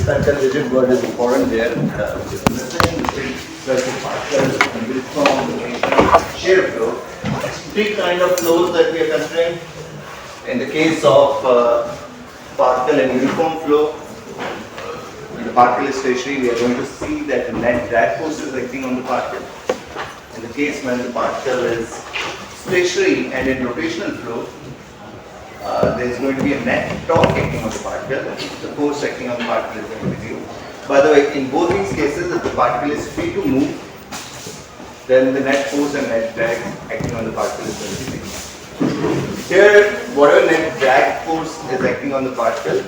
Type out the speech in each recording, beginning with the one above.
certain rigid word is important there, which is missing, which is certain particles and uniform shear flow. Three kind of flows that we are considering. In the case of particle and uniform flow, when the particle is stationary, we are going to see that the net drag force is acting on the particle. In the case when the particle is stationary and in rotational flow, there is going to be a net torque acting on the particle. The force acting on the particle is going to be zero. By the way, in both these cases, if the particle is free to move, then the net force and net drag acting on the particle is going to be zero. Here, whatever net drag force is acting on the particle,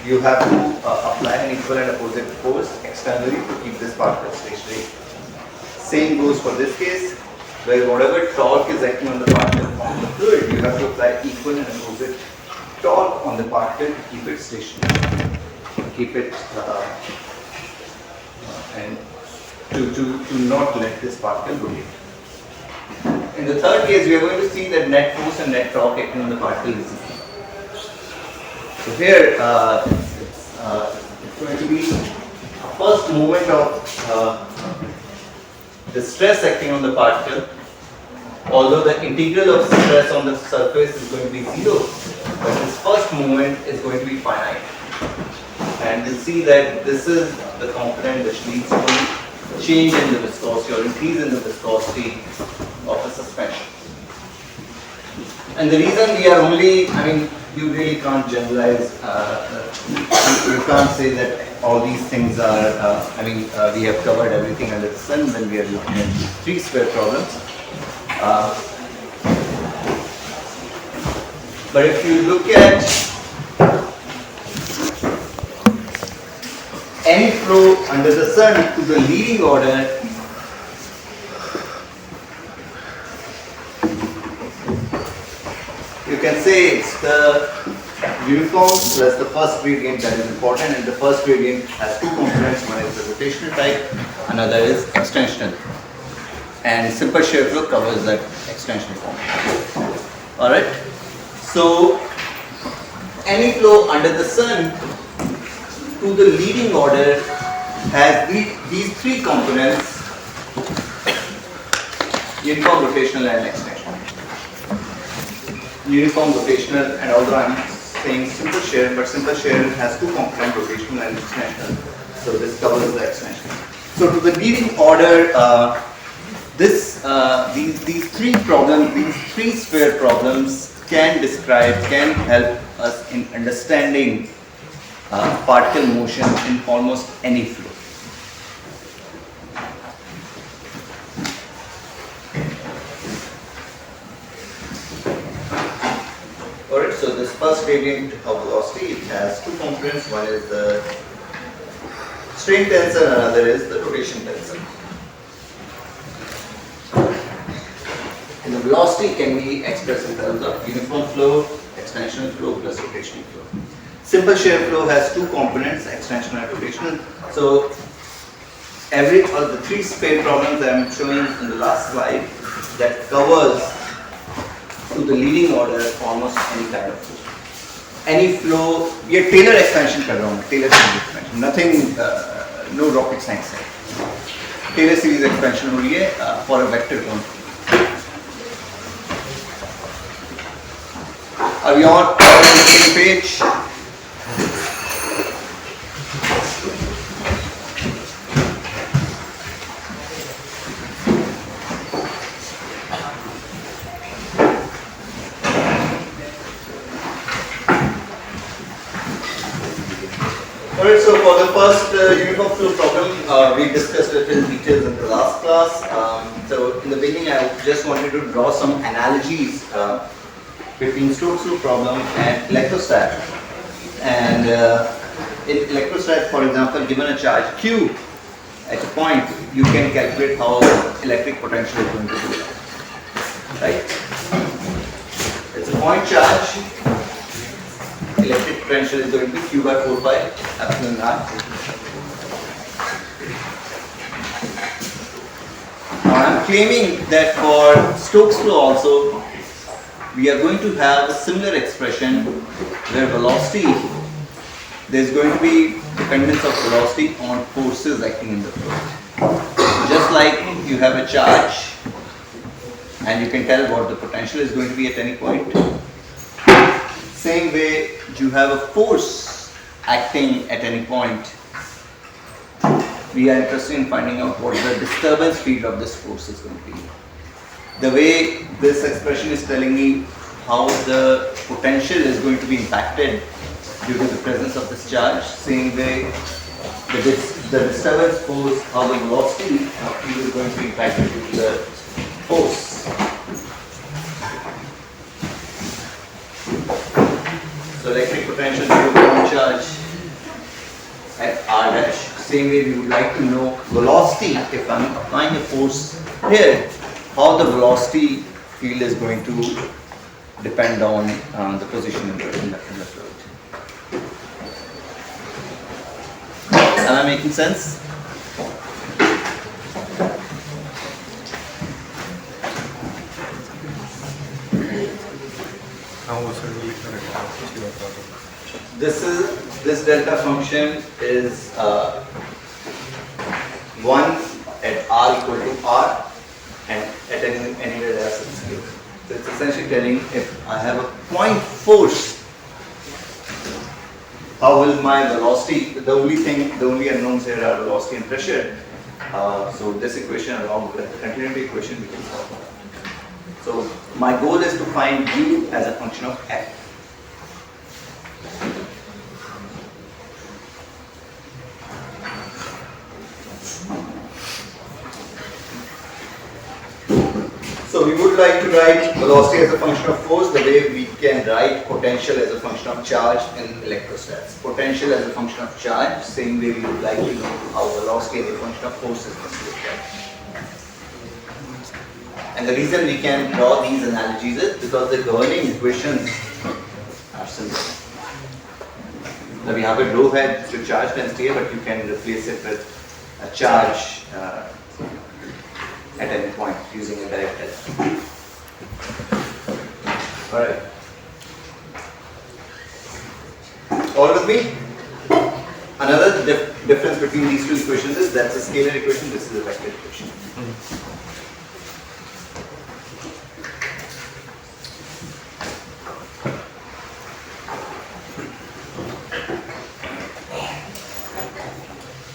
you have to apply an equal and opposite force externally to keep this particle stationary. Same goes for this case, where whatever torque is acting on the particle on the fluid, you have to apply equal and opposite torque on the particle to keep it stationary, keep it and to not let this particle rotate. In the third case, we are going to see that net force and net torque acting on the particle is equal. So here, it's going to be a first moment of the stress acting on the particle. Although the integral of stress on the surface is going to be zero, but this first moment is going to be finite. And we'll see that this is the component which leads to change in the viscosity or increase in the viscosity of a suspension. And the reason we are only, you really can't generalize, you can't say that all these things are, we have covered everything under the sun when we are looking at three square problems. But if you look at any flow under the sun to the leading order, you can say it's the uniform plus the first gradient that is important, and the first gradient has two components. One is the rotational type, another is extensional, and simple shear flow covers that extensional component. Alright, so any flow under the sun to the leading order has these three components: uniform, rotational and extensional. Uniform, rotational, and although I am saying simple shear, but simple shear has two components, rotational and extensional. So this covers the extensional. So to the leading order, these three problems, these three sphere problems can help us in understanding particle motion in almost any flow. Alright, so this first gradient of velocity, it has two components. One is the strain tensor and another is the rotation tensor. And the velocity can be expressed in terms of uniform flow, extensional flow plus rotational flow. Simple shear flow has two components, extensional and rotational. So the three sphere problems I am showing in the last slide that covers to the leading order almost any kind of flow. Any flow, ये Taylor expansion कर रहा हूँ, Taylor series expansion, nothing, no rocket science है. Taylor series expansion हो रही है for a vector quantity. Are we on the same page? Alright, so for the first uniform flow problem, we discussed it in details in the last class. So in the beginning, I just wanted to draw some analogies between Stokes' flow problem and electrostat. And in electrostat, for example, given a charge Q at a point, you can calculate how electric potential is going to be. Right? It's a point charge. Electric potential is going to be Q by 4 pi epsilon r. Now I am claiming that for Stokes' flow also, we are going to have a similar expression where velocity there's going to be dependence of velocity on forces acting in the fluid. Just like you have a charge and you can tell what the potential is going to be at any point. Same way, you have a force acting at any point. We are interested in finding out what the disturbance field of this force is going to be. The way this expression is telling me how the potential is going to be impacted due to the presence of this charge, same way the disturbance force, how the velocity of field is going to be impacted due to the force. So electric potential due to ground charge at R dash. Same way we would like to know velocity. If I'm applying a force here, how the velocity field is going to depend on the position in the fluid. Am I making sense? This delta function is 1 at r equal to r and at anywhere else in scale. So it's essentially telling if I have a point force, how will my velocity, the only unknowns here are velocity and pressure. So this equation along with the continuity equation we can solve. So my goal is to find u as a function of f. So we would like to write velocity as a function of force the way we can write potential as a function of charge in electrostats. Potential as a function of charge, same way we would like to know how velocity as a function of force is going to look like. And the reason we can draw these analogies is because the governing equations are similar. So we have a rho head to charge density, but you can replace it with a charge at any point using a direct test. Alright. All with me? Another difference between these two equations is that's a scalar equation, this is a vector equation.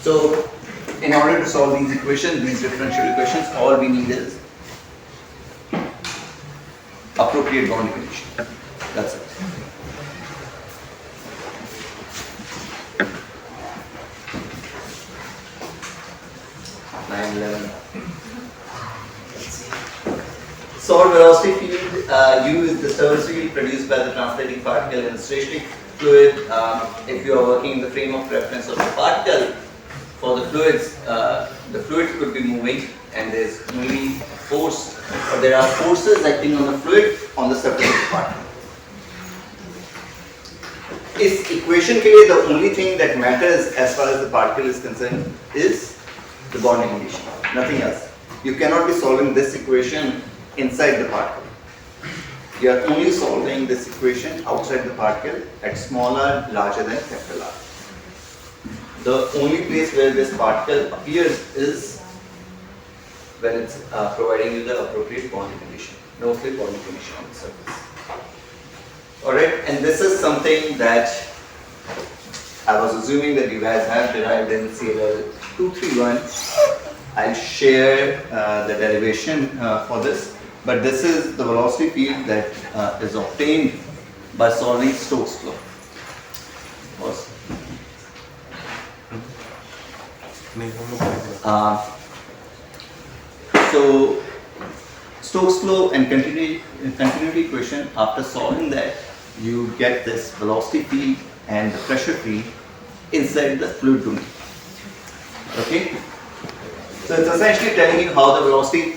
So, in order to solve these equations, these differential equations, all we need is appropriate boundary condition. That's it. Solid velocity field, U is the disturbance field produced by the translating particle in the stationary fluid. If you are working in the frame of reference of the particle, for the fluids, the fluid could be moving and there is only force, or there are forces acting on the fluid on the surface of the particle. इस equation के लिए the only thing that matters as far as the particle is concerned is the boundary condition, nothing else. You cannot be solving this equation inside the particle. You are only solving this equation outside the particle at smaller, larger than capital R. The only place where this particle appears is when it's providing you the appropriate boundary condition. No flip boundary condition on the surface. Alright, and this is something that I was assuming that you guys have derived in cll331. I'll share the derivation for this, but this is the velocity field that is obtained by solving Stokes' law. So Stokes' law and continuity equation, after solving that, you get this velocity field and the pressure field inside the fluid domain. Okay? So it's essentially telling you how the velocity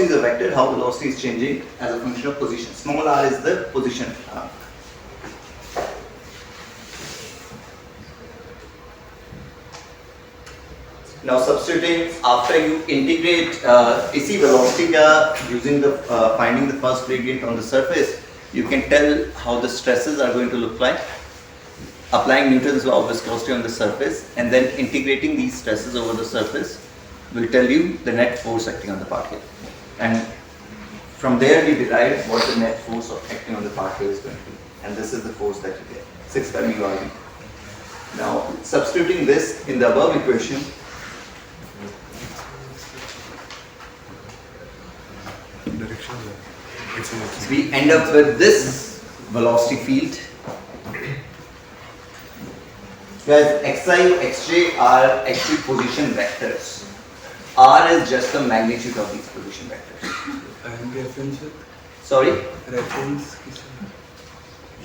is a vector, how velocity is changing as a function of position. Small r is the position. Now substituting, after you integrate इसी velocity का using the finding the first gradient on the surface, you can tell how the stresses are going to look like. applying Newton's law of viscosity on the surface and then integrating these stresses over the surface will tell you the net force acting on the particle. And from there we derive what the net force of acting on the particle is going to be. And this is the force that you get, 6 pi mu r v. Now, substituting this in the above equation, we end up with this velocity field. Guys, xi, xj are actually position vectors. R is just the magnitude of these position vectors. And reference with? Sorry? Reference?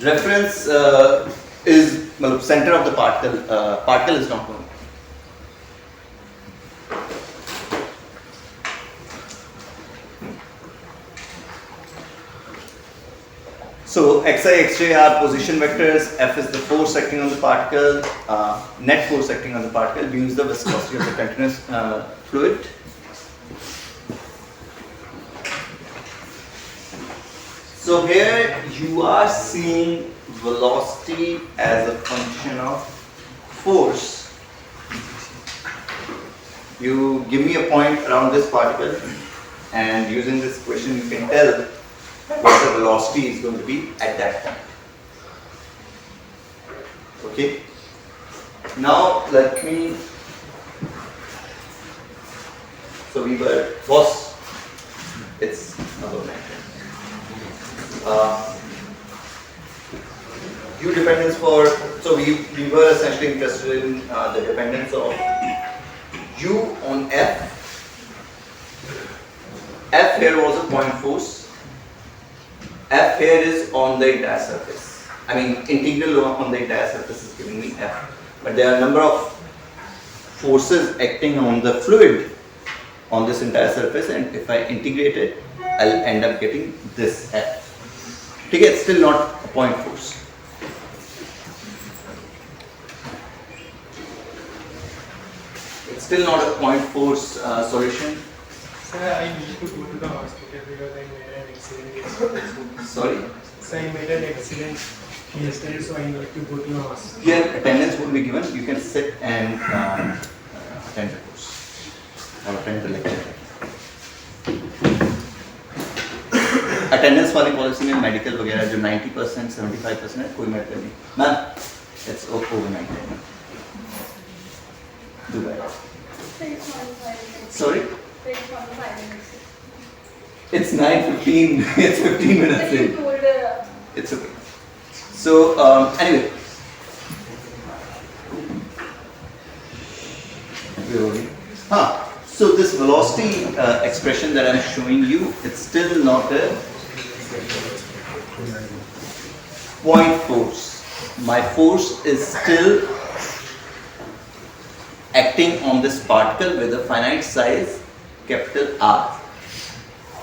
Reference is center of the particle. Particle is not known. So xi, xj are position vectors. F is the force acting on the particle. Net force acting on the particle. V is the viscosity of the continuous fluid. So here you are seeing velocity as a function of force. You give me a point around this particle and using this equation you can tell what the velocity is going to be at that point. Okay. Now let me, so we were, it's above 9. U dependence for, so we were essentially interested in the dependence of U on F. F here was a point force. F here is on the entire surface. I mean, integral on the entire surface is giving me F. But there are a number of forces acting on the fluid on this entire surface, and if I integrate it, I'll end up getting this F. Okay, it's still not a point force. It's still not a point force solution. Sir, I need to go to the hospital because I made an accident yesterday. Sorry? Sir, I made an accident yesterday, so I need to go to the hospital. Here, attendance won't be given. You can sit and attend the course or attend the lecture. Attendance वाली policy में medical वगैरह जो 90% 75% है कोई medical नहीं ma'am it's over 90 Dubai sorry it's 9:15 it's 15 minutes late it's okay so anyway where were we so this velocity expression that I'm showing you, it's still not a point force. My force is still acting on this particle with a finite size capital R.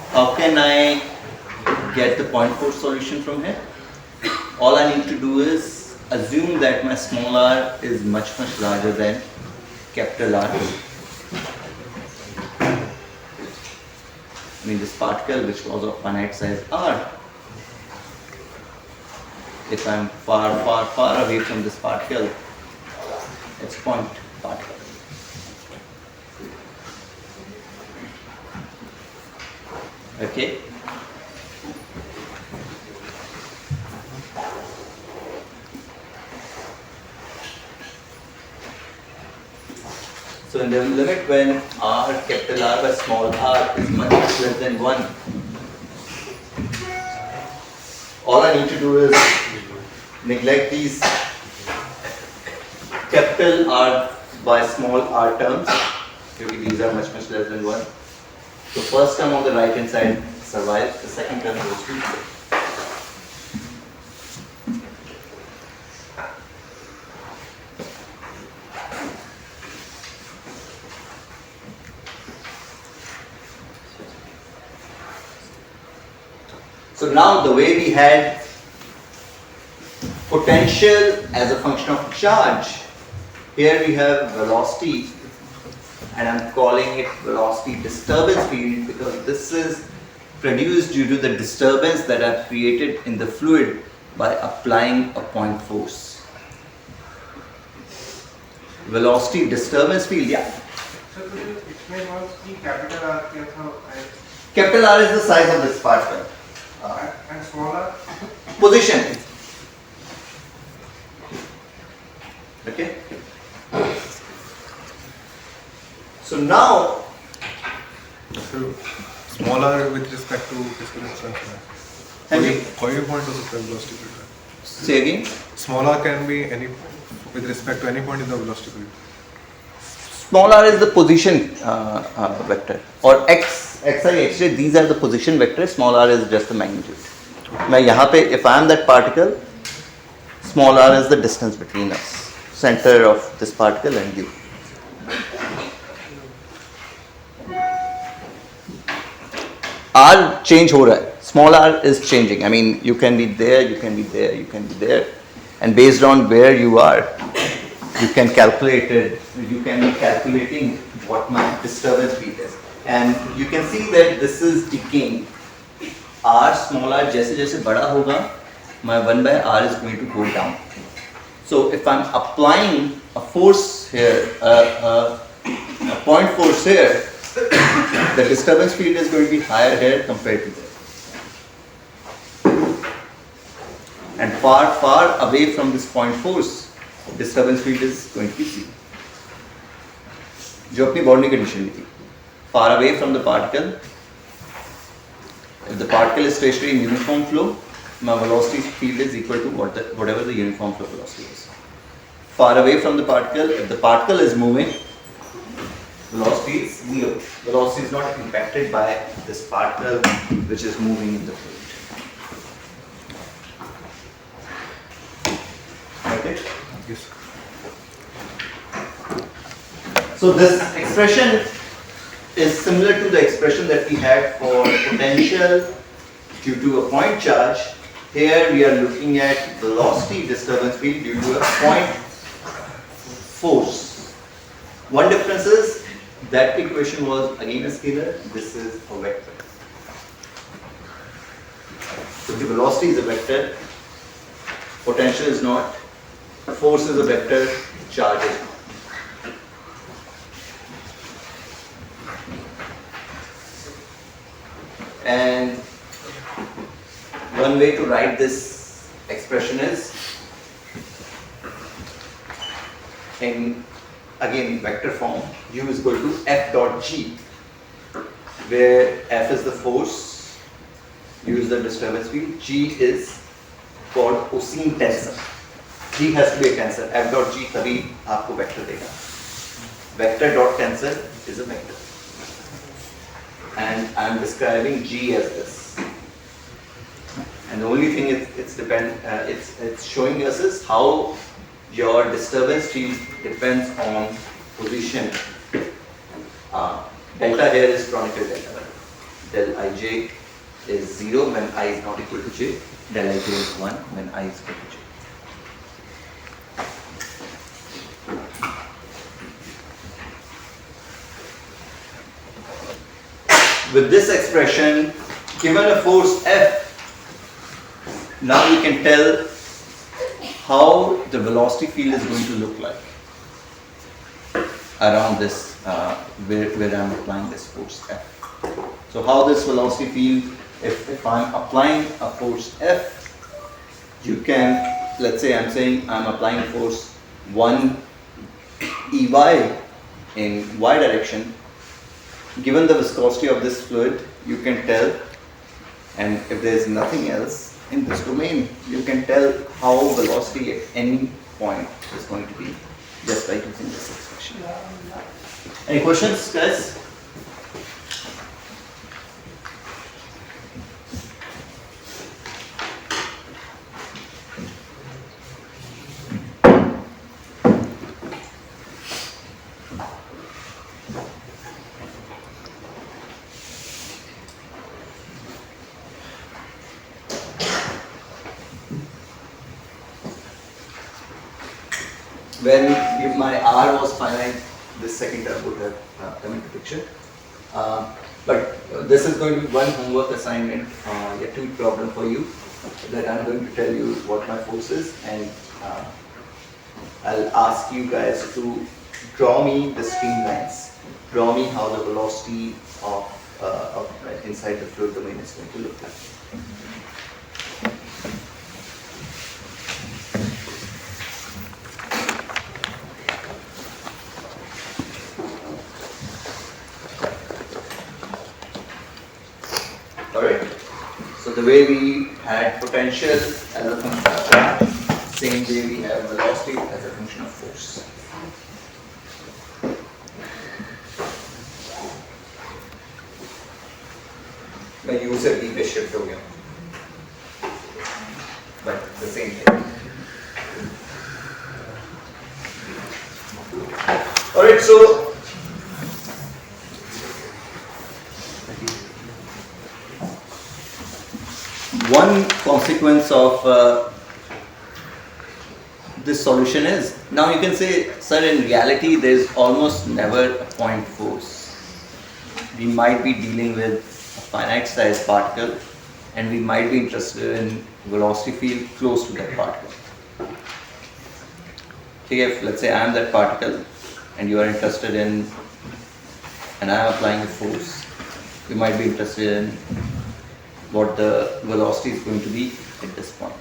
How can I get the point force solution from here? All I need to do is assume that my small r is much larger than capital R. I mean this particle which was of finite size r, if I am far away from this particle, it's point particle. Okay. So in the limit when r, capital R by small r is much less than 1, all I need to do is neglect these capital R by small r terms, because these are much less than 1. The first term on the right hand side survives, the second term goes to 0. So now the way we had potential as a function of charge, here we have velocity, and I'm calling it velocity disturbance field because this is produced due to the disturbance that are created in the fluid by applying a point force. velocity disturbance field, yeah. So could you explain once the capital R Capital R is the size of this particle. and small r? Position. Okay. So now, So, smaller with respect to physical expansion. Henry, How you point to the velocity field? say again. Smaller can be any with respect to any point in the velocity field. Small r is the position vector, or xi, xj, these are the position vectors. Small r is just the magnitude. मैं यहाँ पे, if I am that particle, small r is the distance between us, center of this particle and you. R change हो रहा है. Small r is changing. I mean, you can be there, you can be there, you can be there, and based on where you are, you can calculate it. You can be calculating what my disturbance field is, and you can see that this is decaying. R small r जैसे जैसे बड़ा होगा, my 1 by r is going to go down. So if I'm applying a force here, a point force here, the disturbance field is going to be higher here compared to there. And far away from this point force, disturbance field is going to be zero. जो अपनी boundary condition में थी. Far away from the particle, if the particle is stationary in uniform flow, my velocity field is equal to whatever the uniform flow velocity is. Far away from the particle, if the particle is moving, velocity is zero. Velocity is not impacted by this particle which is moving in the fluid. Okay? Yes. So this expression is similar to the expression that we had for potential due to a point charge. Here we are looking at velocity disturbance field due to a point force. One difference is that equation was again a scalar, this is a vector. So the velocity is a vector, potential is not, force is a vector, charge is not. And one way to write this expression is in again vector form. U is equal to F dot G, where F is the force, U is the disturbance field, G is called Osine tensor. G has to be a tensor. F dot G तभी आपको vector देगा. Vector dot tensor is a vector. And I am describing G as this. And the only thing it's showing us is how your disturbance field depends on position. Delta here is chronicle delta. Del ij is 0 when I is not equal to j. Del ij is 1 when I is equal to j. With this expression, given a force F, now you can tell how the velocity field is going to look like around this, where I am applying this force F. So how this velocity field, if I am applying a force F, you can, let's say I am saying I am applying force 1 Ey in y direction. Given the viscosity of this fluid, you can tell, and if there is nothing else in this domain, you can tell how velocity at any point is going to be just by using this expression. Any questions, guys? When if my R was finite, this second term would have come into picture. But this is going to be one homework assignment, a two problem for you, that I'm going to tell you what my force is, and I'll ask you guys to draw me the streamlines. Draw me how the velocity of inside the fluid domain is going to look like. Alright, so the way we had potential as a function of charge, same way we have velocity as a function of force. मैं U से B पे shift हो गया, but the same thing. Alright, so one consequence of this solution is, now you can say, sir, in reality there is almost never a point force. We might be dealing with a finite size particle and we might be interested in velocity field close to that particle. Okay, if let's say I am that particle and you are interested in, and I am applying a force, we might be interested in what the velocity is going to be at this point.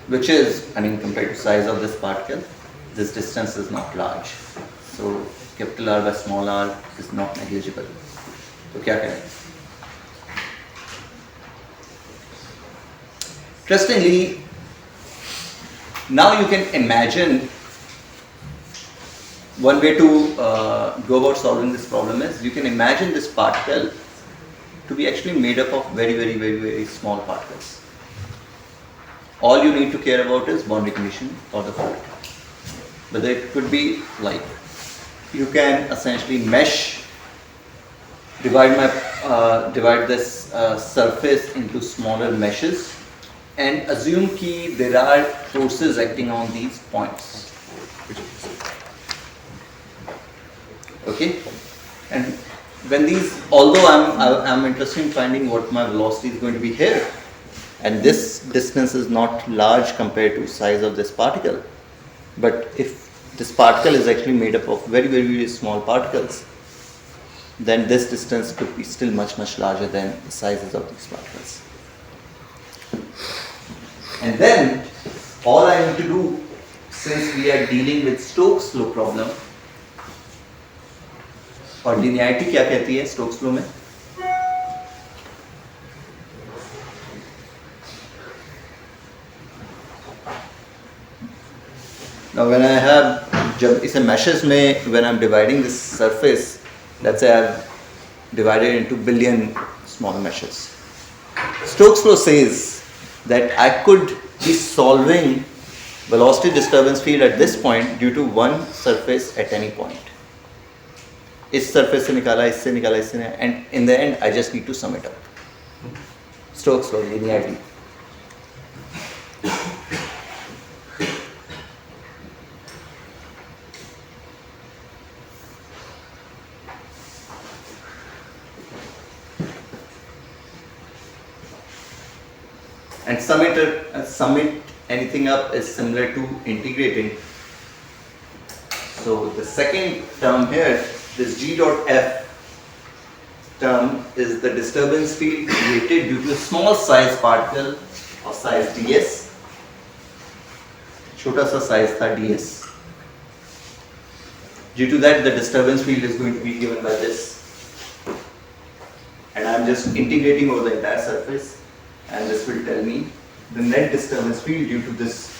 Which is, I mean, compared to size of this particle, this distance is not large. So capital R by small r is not negligible. So क्या करें? Interestingly, now you can imagine one way to go about solving this problem is you can imagine this particle to be actually made up of very small particles. All you need to care about is boundary condition for the fluid. But it could be like you can essentially mesh, divide this surface into smaller meshes and assume that there are forces acting on these points. Okay, and when these, although I'm interested in finding what my velocity is going to be here, and this distance is not large compared to size of this particle, but if this particle is actually made up of very small particles, then this distance could be still much larger than the sizes of these particles. And then all I need to do, since we are dealing with Stokes law problem, और linearity क्या कहती है Stokes law में? Now when I have, जब इसे meshes में, when I'm dividing this surface, let's say I've divided into billion small meshes. Stokes law says that I could be solving velocity disturbance field at this point due to one surface at any point. इस surface से निकाला, इससे निकाला, इससे, and in the end I just need to sum it up. Stokes law, linearity. And summit anything up is similar to integrating. So the second term here, this G dot F term is the disturbance field created due to a small size particle of size ds. छोटा सा size था ds. Due to that, the disturbance field is going to be given by this, and I am just integrating over the entire surface. And this will tell me the net disturbance field due to this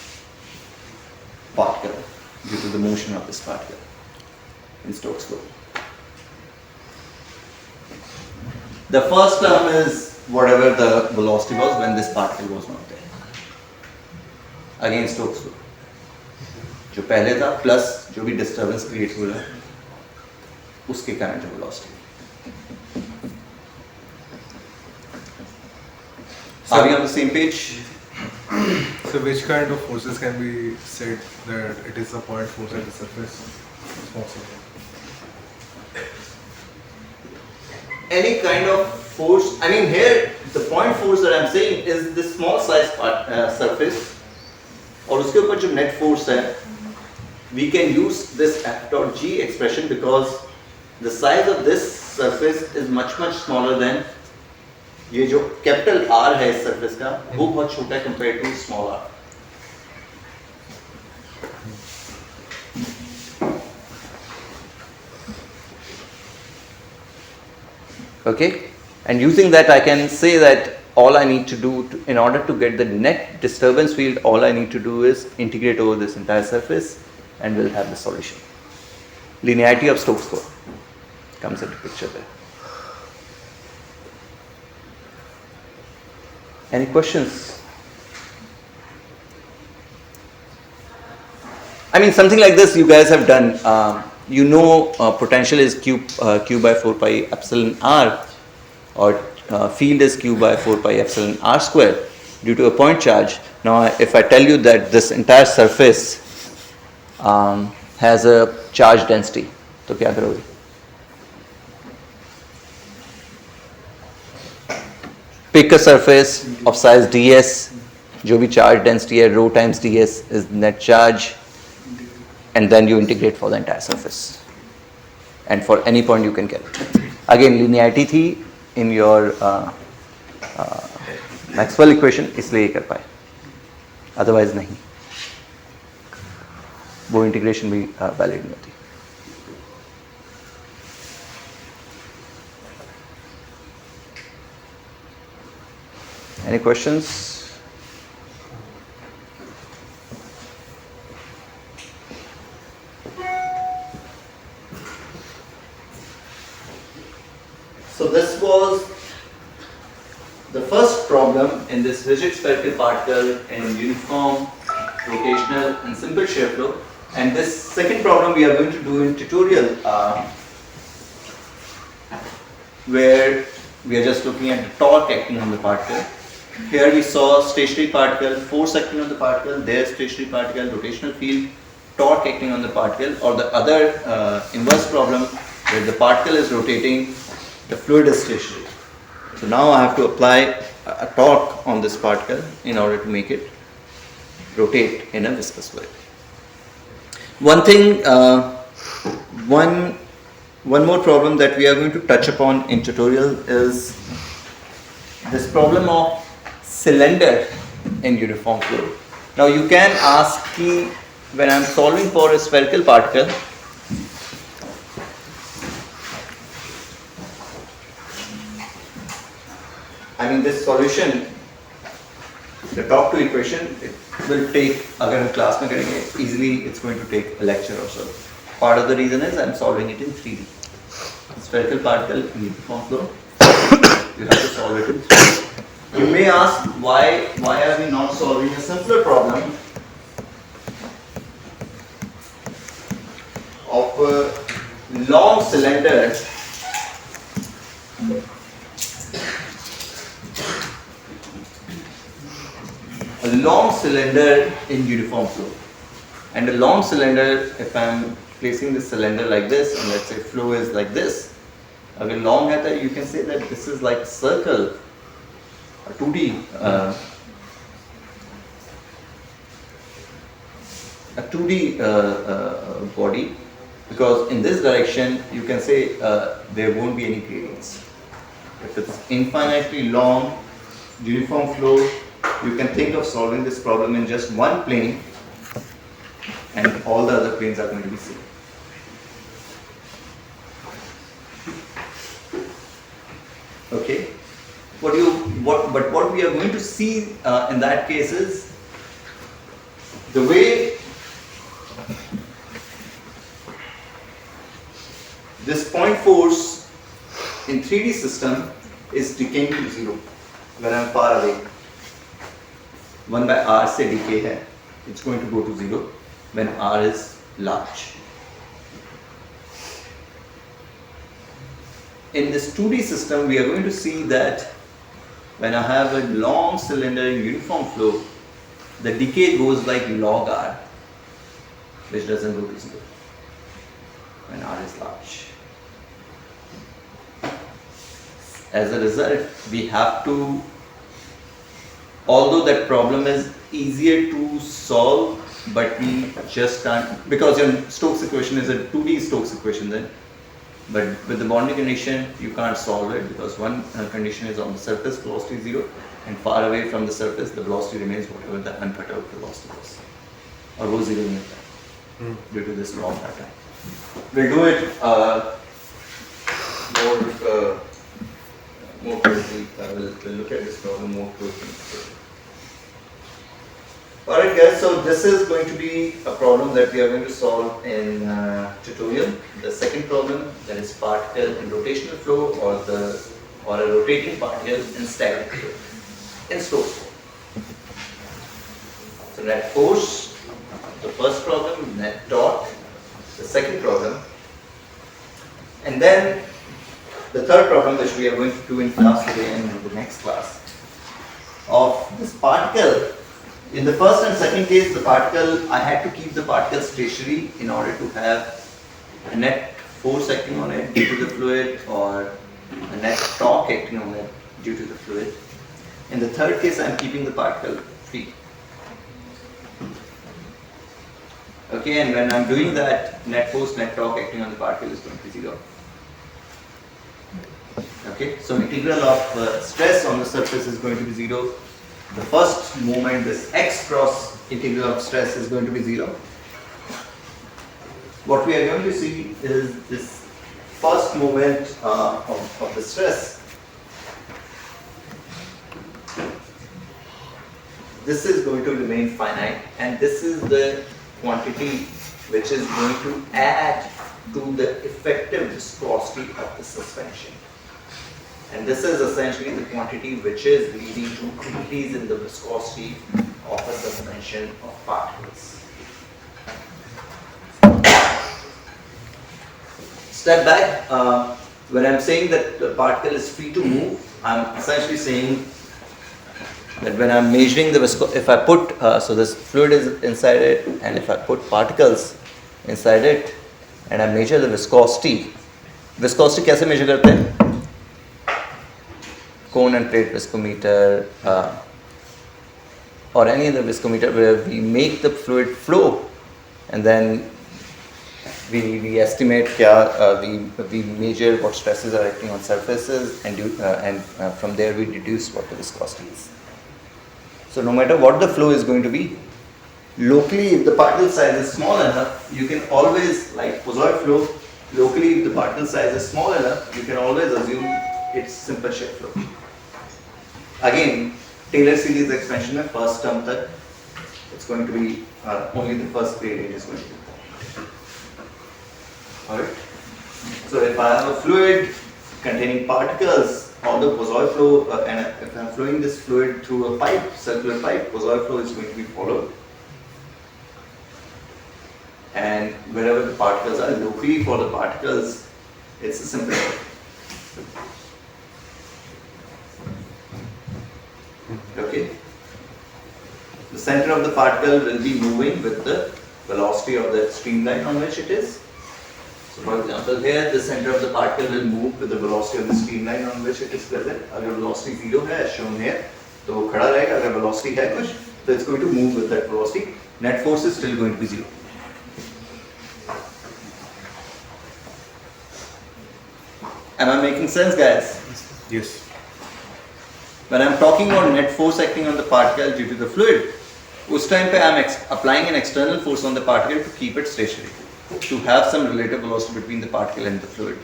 particle, due to the motion of this particle in Stokes law. The first term is whatever the velocity was when this particle was not there. Again Stokes law. जो पहले था plus जो भी disturbance create हुआ है उसके कारण जो velocity. Are we on the same page? So which kind of forces can be said that it is a point force at the surface? Any kind of force, I mean here the point force that I am saying is this small size surface और उसके ऊपर जो net force है we can use this f dot g expression because the size of this surface is much smaller than ये जो capital R है इस surface का वो बहुत छोटा है compared to small r. Okay, and using that I can say that all I need to do in order to get the net disturbance field, all I need to do is integrate over this entire surface and we'll have the solution. Linearity of Stokes law comes into picture there. Any questions? I mean, something like this you guys have done. You know, potential is q by 4 pi epsilon r, or field is q by 4 pi epsilon r square due to a point charge. Now, if I tell you that this entire surface has a charge density, तो क्या करोगे? Pick a surface of size ds, जो भी charge density है, rho times ds is net charge, and then you integrate for the entire surface. And for any point you can get it. Again, linearity थी in your Maxwell equation, इसलिए ये कर पाए. Otherwise नहीं. वो integration भी valid नहीं होती. Any questions? So this was the first problem in this rigid spherical particle in uniform, rotational and simple shear flow. And this second problem we are going to do in tutorial where we are just looking at the torque acting on the particle. Here we saw stationary particle, force acting on the particle, there stationary particle, rotational field, torque acting on the particle, or the other inverse problem where the particle is rotating, the fluid is stationary. So now I have to apply a torque on this particle in order to make it rotate in a viscous way. One thing, one more problem that we are going to touch upon in tutorial is this problem of cylinder in uniform flow. Now you can ask me, when I am solving for a spherical particle, I mean this solution, the top 2 equation, it will take, अगर हम class में करेंगे, easily it's going to take a lecture or so. Part of the reason is I am solving it in 3D. Spherical particle in uniform flow, you have to solve it in 3D. You may ask why are we not solving a simpler problem of a long cylinder in uniform flow. And a long cylinder, if I am placing this cylinder like this and let's say flow is like this, अगर long है तो you can say that this is like a circle, a 2D body, because in this direction you can say there won't be any gradients. If it's infinitely long uniform flow, you can think of solving this problem in just one plane and all the other planes are going to be same. Okay, but what we are going to see in that case is the way this point force in 3D system is decaying to 0 when I am far away. 1 by r से decay है, it's going to go to 0 when r is large. In this 2D system, we are going to see that when I have a long cylinder in uniform flow, the decay goes like log r, which doesn't go to 0 when r is large. As a result, we have to, although that problem is easier to solve but we just can't, because your Stokes equation is a 2D Stokes equation then. But with the boundary condition, you can't solve it because one condition is on the surface, velocity is 0, and far away from the surface, the velocity remains whatever the unperturbed velocity was, or rho 0 in due to this law pattern. We'll do it more closely. We'll look at this problem more closely. Alright guys, so this is going to be a problem that we are going to solve in tutorial. The second problem, that is particle in rotational flow or a rotating particle in static flow in Stokes form. So net force, the first problem, net torque, the second problem, and then the third problem which we are going to do in class today and in the next class of this particle. In the first and second case, the particle, I had to keep the particle stationary in order to have a net force acting on it due to the fluid or a net torque acting on it due to the fluid. In the third case, I am keeping the particle free. Okay, and when I am doing that, net force, net torque acting on the particle is going to be 0. Okay, so integral of stress on the surface is going to be 0. The first moment, this x cross integral of stress is going to be 0. What we are going to see is this first moment of the stress. This is going to remain finite, and this is the quantity which is going to add to the effective viscosity of the suspension. And this is essentially the quantity which is leading to increase in the viscosity of a suspension of particles. Step back. When I'm saying that the particle is free to move, I'm essentially saying that when I'm measuring the viscosity, if I put, so this fluid is inside it, and if I put particles inside it, and I measure the viscosity कैसे measure करते हैं? Cone and plate viscometer or any other viscometer where we make the fluid flow, and then we estimate we measure what stresses are acting on surfaces, and from there we deduce what the viscosity is. So no matter what the flow is going to be, locally if the particle size is small enough, you can always, like Poisson flow, locally if the particle size is small enough, you can always assume it's simple shape flow. Again, Taylor series expansion में first term तक it's going to be only the first gradient is going to be important. Alright. So if I have a fluid containing particles, although Poisson flow, and if I am flowing this fluid through a pipe, circular pipe, Poisson flow is going to be followed. And wherever the particles are, locally for the particles, it's a simple flow. Okay. The center of the particle will be moving with the velocity of the streamline on which it is. So for example, here the center of the particle will move with the velocity of the streamline on which it is present. अगर velocity 0 है, as shown here, तो वो खड़ा रहेगा. अगर velocity है कुछ, so it's going to move with that velocity. Net force is still going to be 0. Am I making sense, guys? Yes. When I am talking about net force acting on the particle due to the fluid, उस time पे I am applying an external force on the particle to keep it stationary, to have some relative velocity between the particle and the fluid.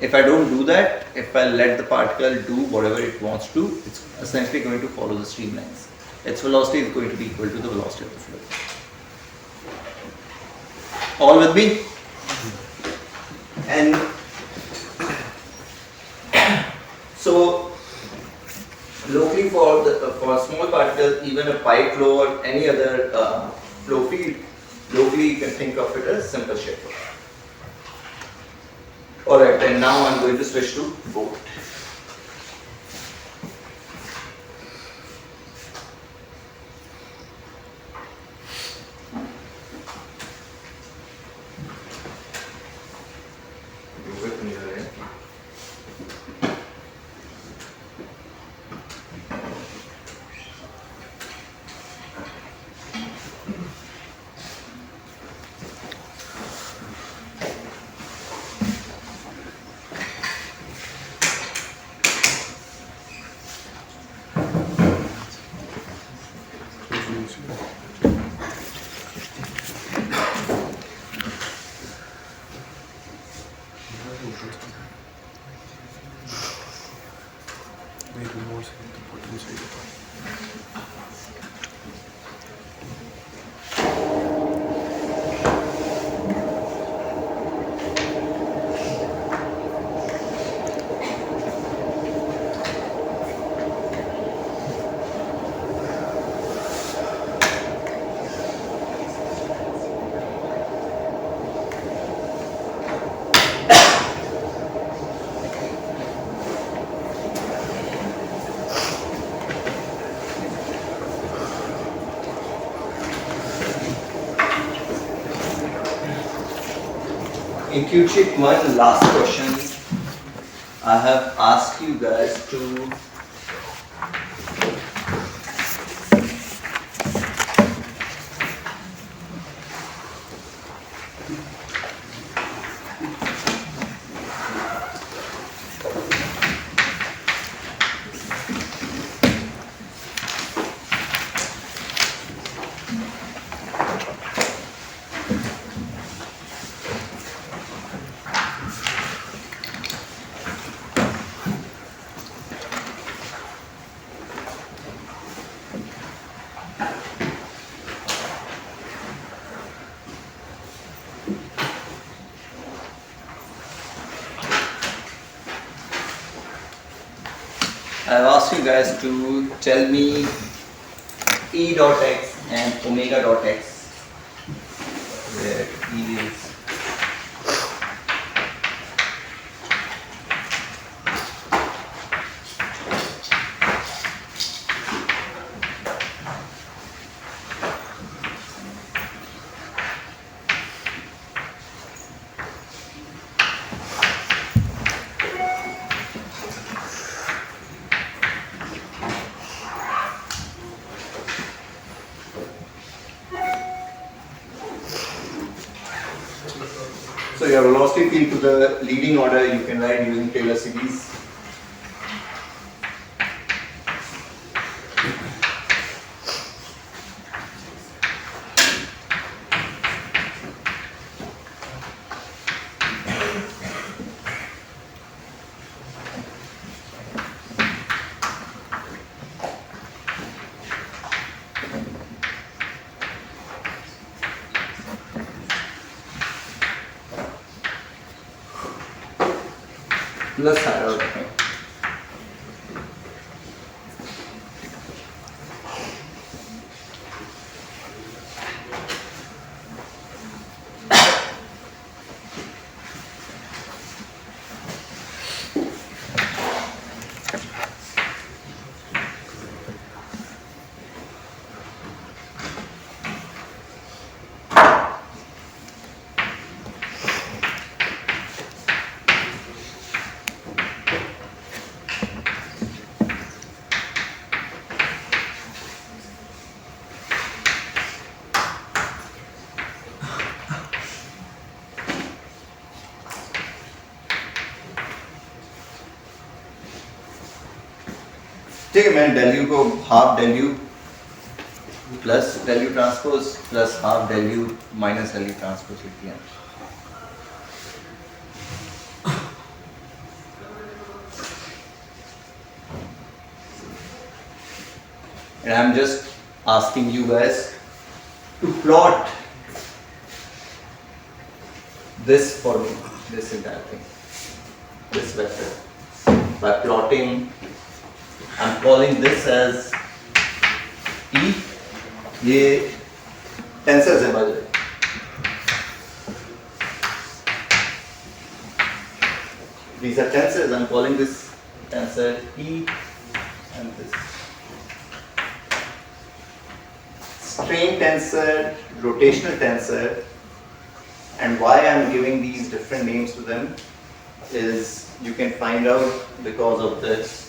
If I don't do that, if I let the particle do whatever it wants to, it's essentially going to follow the streamlines. Its velocity is going to be equal to the velocity of the fluid. All with me? And so locally for a small particle, even a pipe flow or any other flow field, locally you can think of it as simple shape flow. Alright, and now I'm going to switch to boat. Maybe more side to bottom side. In Q-Chip, one last question. I have asked you guys to I've asked you guys to tell me E dot x and omega dot x, where E is so your velocity field to the leading order you can write using Taylor series. Plus higher order. ठीक है मैंने del u को half del u plus del u transpose plus half del u minus del u transpose लिख दिया. And I'm just asking you guys to plot this for me, this entire thing, this vector, by plotting. I'm calling this as E. ये tensors है by the way. These are tensors. I'm calling this tensor E and this strain tensor, rotational tensor. And why I'm giving these different names to them is you can find out because of this.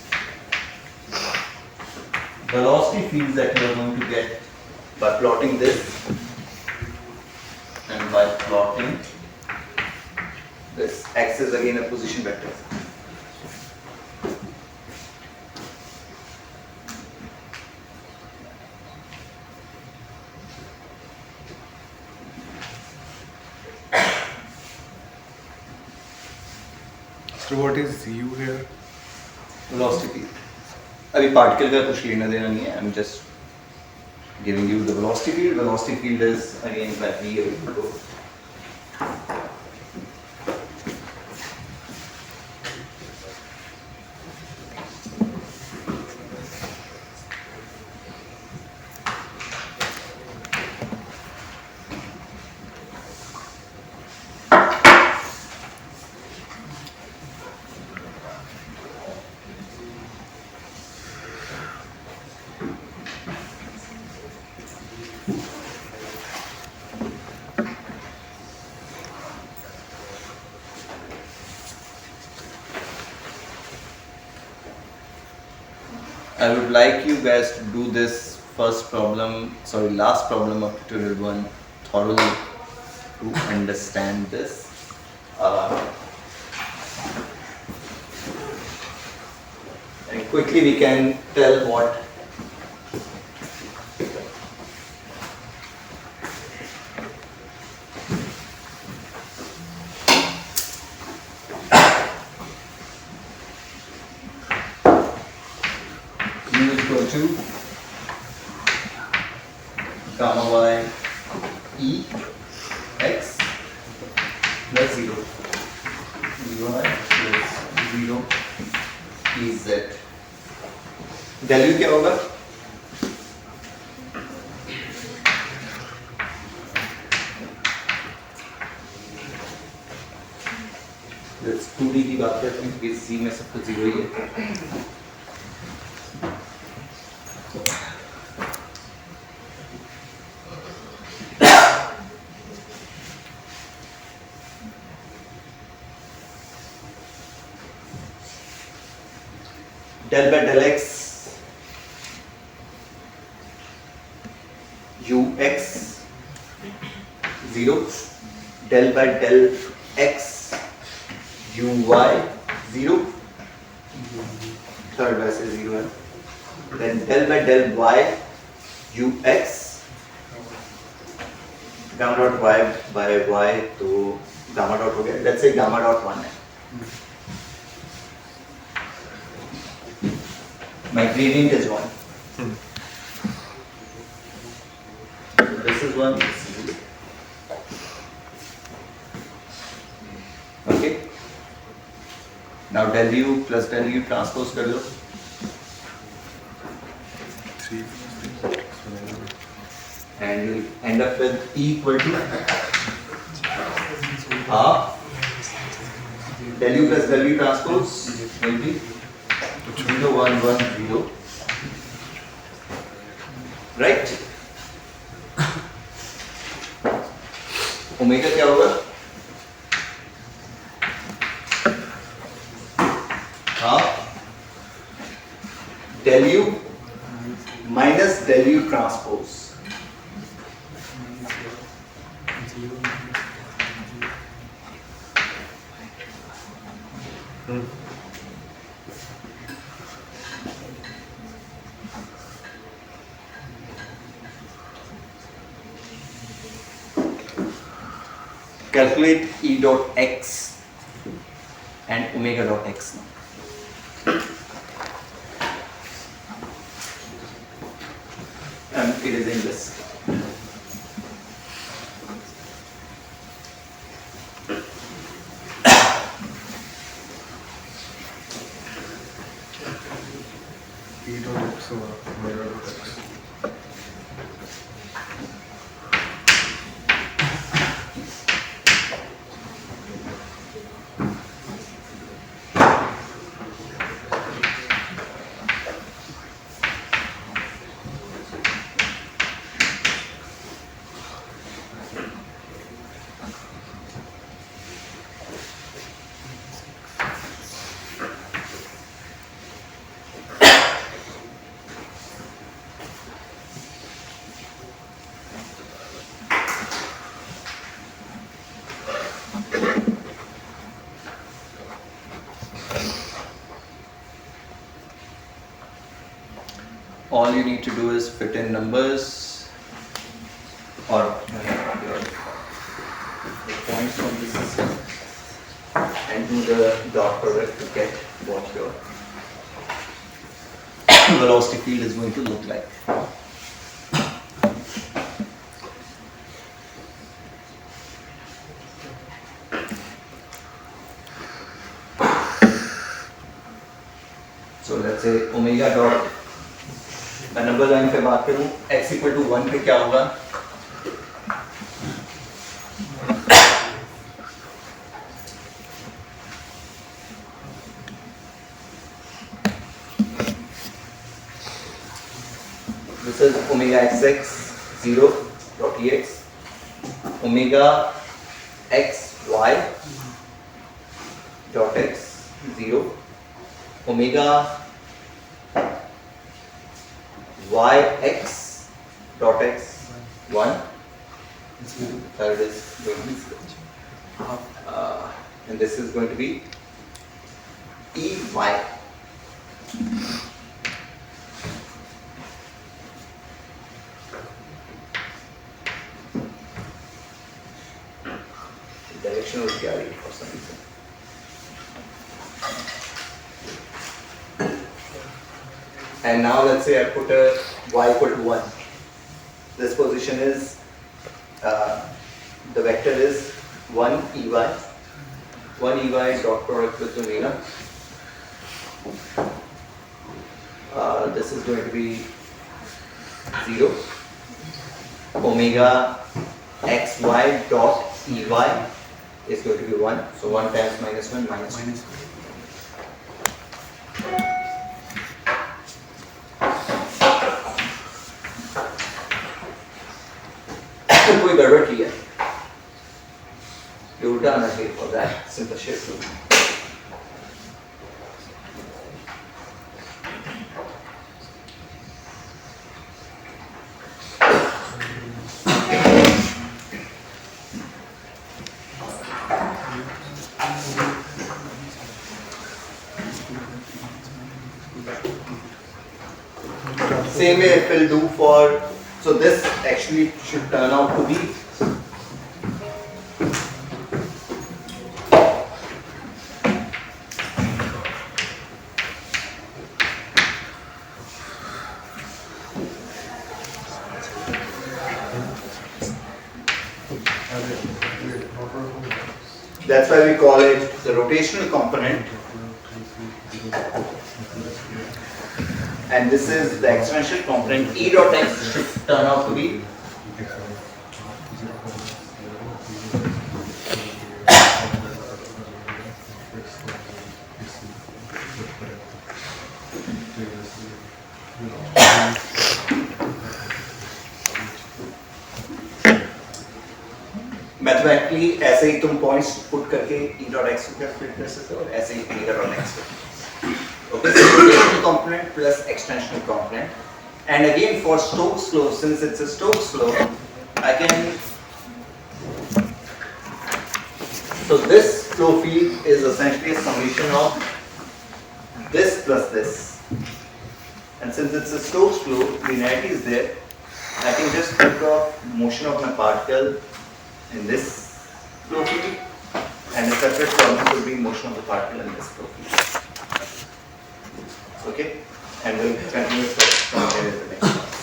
Velocity fields that you are going to get by plotting this and by plotting this. X is again a position vector. So what is U here? Velocity field. अभी particle का कुछ लेना देना नहीं है. I'm just giving you the velocity field. Velocity field is again by V equal to I would like you guys to do this last problem of tutorial 1 thoroughly to understand this. And quickly we can tell what U is equal to gamma y e x plus 0 y plus 0 e z. del u क्या होगा? Let's 2D की बात करते हैं क्योंकि C में सब कुछ 0 ही है. del by del x ux 0, del by del x uy 0, third वैसे 0 है, then del by del y ux gamma dot y by y तो gamma dot हो गया, let's say gamma dot 1 है. My gradient is 1. This is 1, this is 0. Okay. Now del u plus del u transpose कर लो. 3 And you'll end up with E equal to half del u plus del u transpose will be 0 1 1 0, right? Omega क्या होगा? Half del u minus del u transpose. Calculate E dot x and omega dot x now. I'm erasing this. E dot x over omega dot x. All you need to do is fit in numbers or the points from the system. and do the dot product to get what your velocity field is going to look like. So let's say omega dot, मैं number line पे बात करूं, x equal to 1 पे क्या होगा? This is omega xx 0 dot ex, omega xy dot x 0, omega yx dot x 1, third is going to be 0. And this is going to be ey. Direction will carry for some reason. And now let's say I put a y equal to 1. This position is, the vector is 1 ey. 1 ey dot product with omega. This is going to be 0. Omega xy dot ey is going to be 1. So 1 times minus 1 minus 1. कोई गड़बड़ की है, ये उल्टा आना चाहिए for that simple shift rule. Same way it will do for, so this actually should turn out to be that's why we call it the rotational component, and this is the exponential component. E dot x should turn out to be mathematically ऐसे ही तुम points put करके e dot x को calculate कर सकते हो और ऐसे ही omega dot x को. Okay, so rotational component plus extensional component. And again for Stokes law, since it's a Stokes law, I can, so this flow field is essentially a summation of this plus this. And since it's a Stokes law, linearity is there. I can just think of motion of my particle in this flow field, and a separate problem will be motion of the particle in this flow field. Okay, and we'll continue from here in the next class.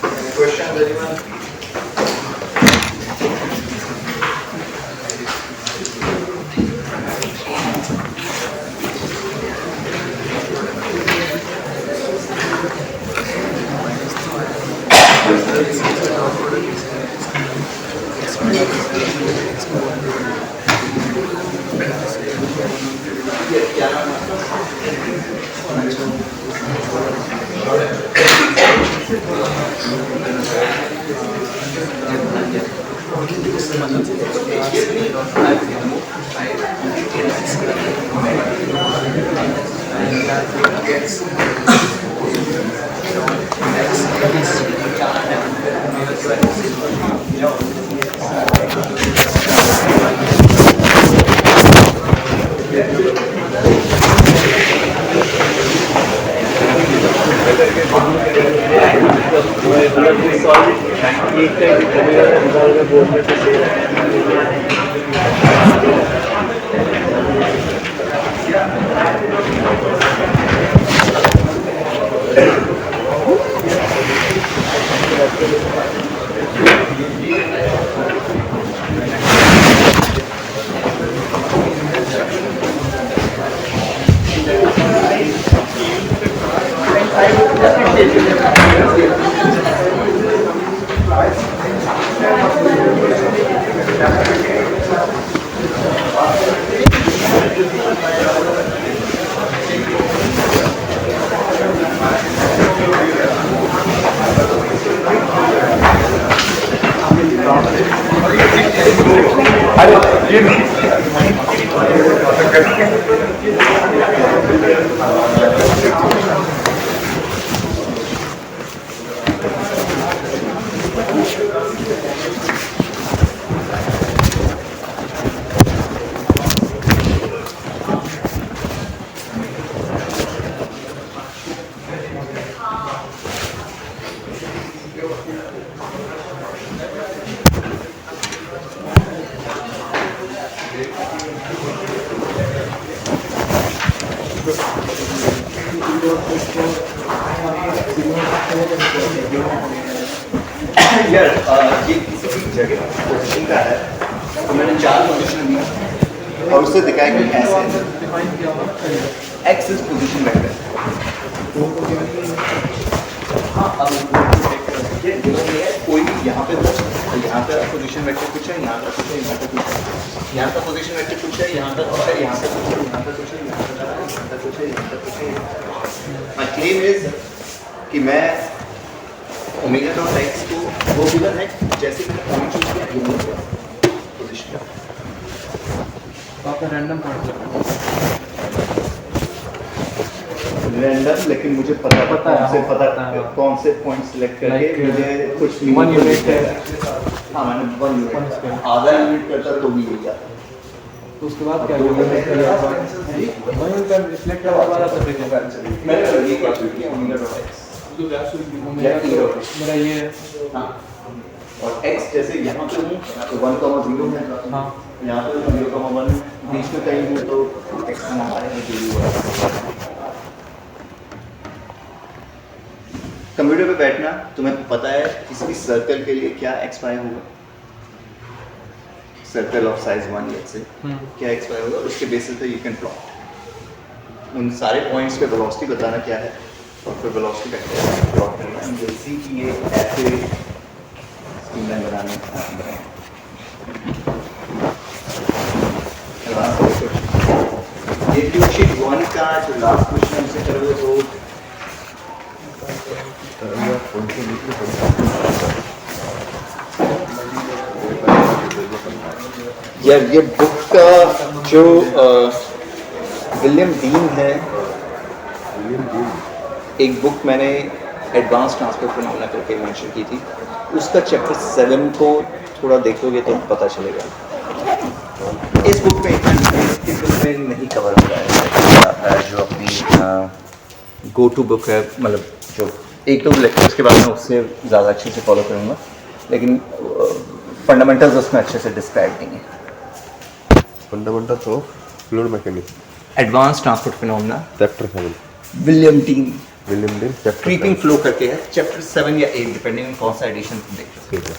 Any questions, anyone? करके यार ये किसी भी जगह position का है तो मैंने 4 पोजीशन दी और उससे दिखाया कि ऐसे एक्स इज पोजीशन वेक्टर। हाँ अब ये कोई भी यहाँ पे पोजीशन वेक्टर कुछ है, यहाँ का कुछ है, यहाँ का कुछ है, यहाँ का पोजीशन वेक्टर कुछ है, यहाँ का कुछ है, यहाँ का कुछ है, यहाँ का कुछ है, यहाँ का कुछ है, यहाँ का कुछ है। माय क्लेम इज कि मैं ओमेगा डॉट एक्स को वो गिवन है जैसे मैंने पॉइंट चूज किया गिवन पोजीशन आपका रैंडम पॉइंट रैंडम, लेकिन मुझे पता कौन से पॉइंट सिलेक्ट करके मुझे कुछ 1 यूनिट है। हाँ मैंने 1 यूनिट आधा यूनिट करता तो भी यही आता। तो उसके बाद क्या होगा? मैं सिलेक्ट करने वाला था फिर मैंने ये क्या चूज किया ओमेगा डॉट एक्स मेरा ये हाँ और x जैसे यहाँ पे हूँ तो 1,0 है, हाँ यहाँ पे 0,1 बीच में कहीं हूँ तो x हमारे में जो भी हुआ। कंप्यूटर पे बैठना तुम्हें पता है किसी भी सर्कल के लिए क्या x y होगा, circle of size 1 let's say क्या x y होगा, उसके बेसिस पे यू कैन प्लॉट उन सारे पॉइंट्स पे वेलोसिटी बताना क्या है और फिर वेलोसिटी वेक्टर प्लॉट करना है। यू सी कि ये ऐसे स्कीमलाइन बनाने ये क्यों शीट 1 का जो लास्ट क्वेश्चन हमसे करोगे तो यार ये बुक का जो विलियम डीन है, एक बुक मैंने एडवांस ट्रांसफर फिनोमेना करके मेंशन की थी, उसका चैप्टर 7 को थोड़ा देखोगे तो पता चलेगा। इस बुक में इतना इस बुक में नहीं कवर हो रहा है जो अपनी गो टू बुक है, मतलब जो 1-2 लेक्चर्स के बाद मैं उससे ज़्यादा अच्छे से फॉलो करूँगा, लेकिन फंडामेंटल्स उसमें अच्छे से डिस्क्राइब नहीं है। Fundamentals of fluid mechanics, advance transport phenomena, chapter 7, William dean chapter creeping flow करके है, चैप्टर 7 या 8 डिपेंडिंग ऑन कौन सा एडिशन तुम देख रहे हो। ठीक है।